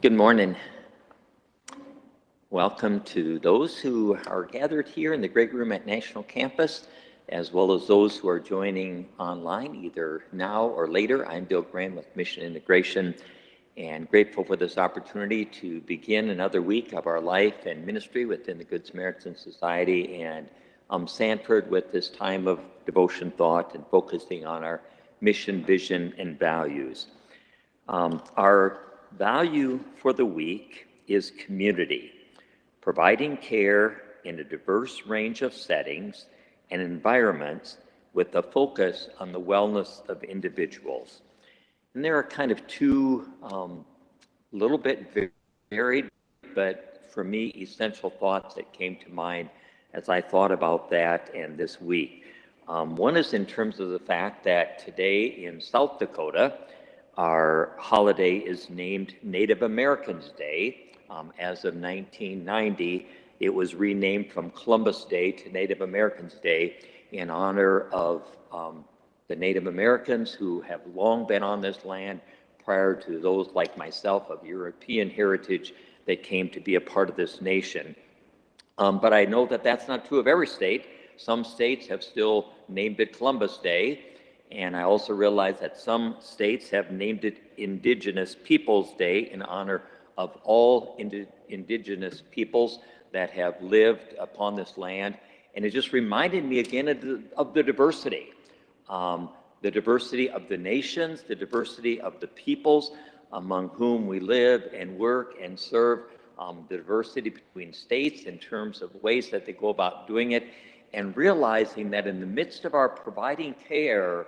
Good morning. Welcome to those who are gathered here in the great room at National Campus, as well as those who are joining online either now or later. I'm Bill Gran with Mission Integration, and grateful for this opportunity to begin another week of our life and ministry within the Good Samaritan Society and Sanford with this time of devotion, thought, and focusing on our mission, vision, and values. Our value for the week is community, providing care in a diverse range of settings and environments with a focus on the wellness of individuals. And there are kind of two little bit varied, but for me, essential thoughts that came to mind as I thought about that and this week. One is in terms of the fact that today in South Dakota, our holiday is named Native Americans Day. As of 1990, it was renamed from Columbus Day to Native Americans Day in honor of the Native Americans who have long been on this land prior to those like myself of European heritage that came to be a part of this nation. But I know that that's not true of every state. Some states have still named it Columbus Day. And I also realize that some states have named it Indigenous Peoples Day in honor of all indigenous peoples that have lived upon this land. And it just reminded me again of the diversity of the nations, the diversity of the peoples among whom we live and work and serve, the diversity between states in terms of ways that they go about doing it, and realizing that in the midst of our providing care,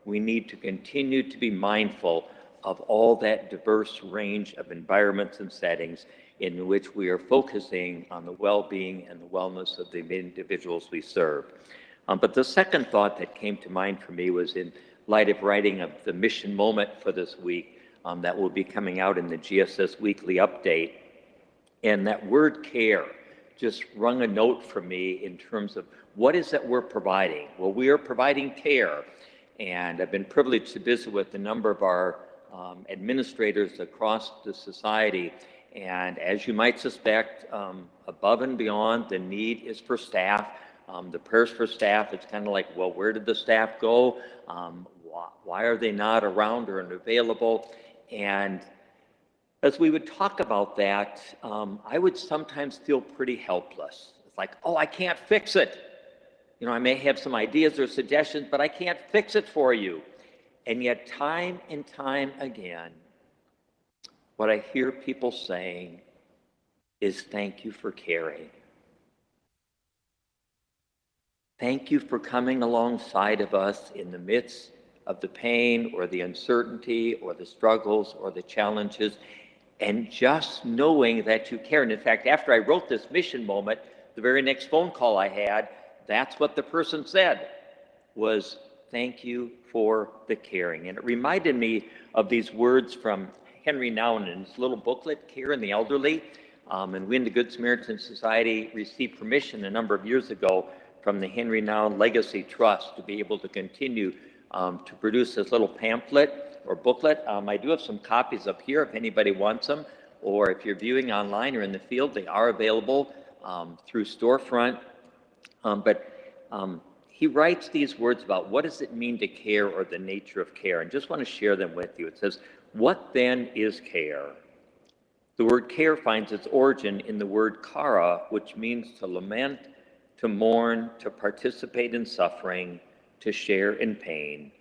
we need to continue to be mindful of all that diverse range of environments and settings in which we are focusing on the well-being and the wellness of the individuals we serve. But the second thought that came to mind for me was in light of writing of the mission moment for this week that will be coming out in the GSS Weekly Update. And that word care just rung a note for me in terms of what is that we're providing? Well, we are providing care. And I've been privileged to visit with a number of our administrators across the society. And as you might suspect, above and beyond, the need is for staff. The prayers for staff, it's kind of like, well, where did the staff go? Why are they not around or available? And as we would talk about that, I would sometimes feel pretty helpless. It's like, oh, I can't fix it. You know, I may have some ideas or suggestions, but I can't fix it for you. And yet, time and time again, what I hear people saying is thank you for caring. Thank you for coming alongside of us in the midst of the pain or the uncertainty or the struggles or the challenges, and just knowing that you care. And in fact, after I wrote this mission moment, the very next phone call I had, that's what the person said, was thank you for the caring. And it reminded me of these words from Henry Nouwen in his little booklet, Care in the Elderly. And we in the Good Samaritan Society received permission a number of years ago from the Henry Nouwen Legacy Trust to be able to continue to produce this little pamphlet or booklet. I do have some copies up here if anybody wants them, or if you're viewing online or in the field, they are available through Storefront. But he writes these words about what does it mean to care or the nature of care, and just want to share them with you. It says, what then is care? The word care finds its origin in the word kara, which means to lament, to mourn, to participate in suffering, to share in pain.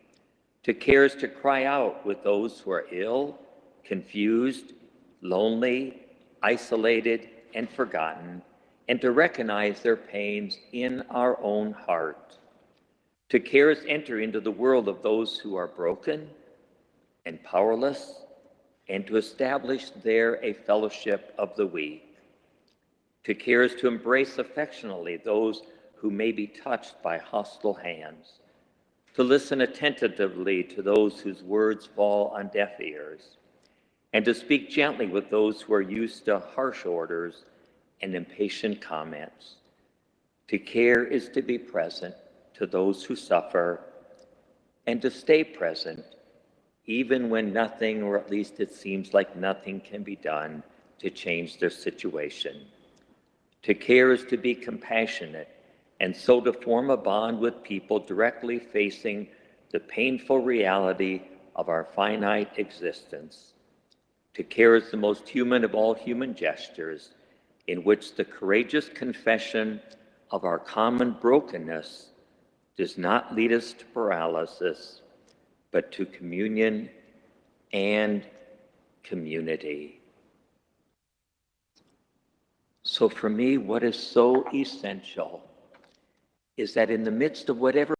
To care is to cry out with those who are ill, confused, lonely, isolated, and forgotten, and to recognize their pains in our own heart. To care is enter into the world of those who are broken and powerless, and to establish there a fellowship of the weak. To care is to embrace affectionately those who may be touched by hostile hands, to listen attentively to those whose words fall on deaf ears, and to speak gently with those who are used to harsh orders and impatient comments. To care is to be present to those who suffer, and to stay present even when nothing, or at least it seems like nothing, can be done to change their situation. To care is to be compassionate, and so to form a bond with people directly facing the painful reality of our finite existence. To care is the most human of all human gestures, in which the courageous confession of our common brokenness does not lead us to paralysis, but to communion and community. So for me, what is so essential is that in the midst of whatever